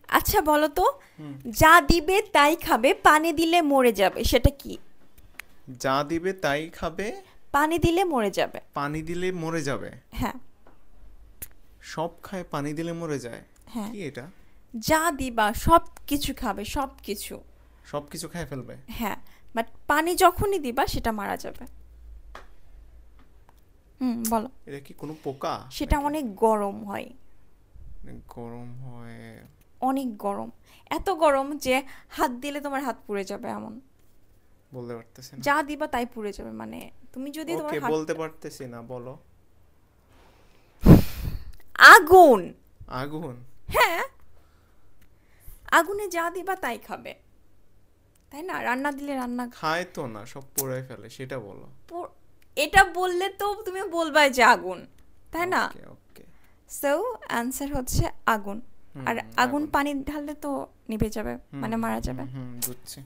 আচ্ছা বলো তো, যা দিবে তাই খাবে, পানি দিলে মরে যাবে, সেটা কি? যা দিবে তাই খাবে, পানি দিলে মরে যাবে। পানি দিলে মরে যাবে। হ্যাঁ। সব খায় পানি দিলে মরে যায়। হ্যাঁ, কি এটা? যা দিবা সব কিছু খাবে, সব কিছু। সব কিছু খায় ফেলবে। হ্যাঁ, বাট পানি যখনই দিবা সেটা মারা যাবে। বলো। এটা কি কোনো পোকা সেটা নাকি? অনেক গরম হয়। গরম হয়? অনেক গরম। এত গরম যে হাত দিলে তোমার হাত পুড়ে যাবে এমন। বলতে পারতেছি না। যা দিবা তাই পুড়ে যাবে, মানে তুমি যদি তোমার ওকে, হাত। বলতে পারতেছি না, বলো। আগুন। আগুন? হ্যাঁ, আগুনে যা দিবা তাই খাবে, তাই না? রান্না দিলে রান্না। খায় তো না, সব পোড়ায় ফেলে, সেটা বলো। পো- এটা বললে তো তুমি বলবাই যে আগুন, তাই না? ওকে ওকে। সো অ্যান্সার হচ্ছে আগুন। হুম, আর আগুন আগুন। পানি ঢাললে তো নিভে যাবে, হুম মানে মারা হুম যাবে। হুম, বুঝছি।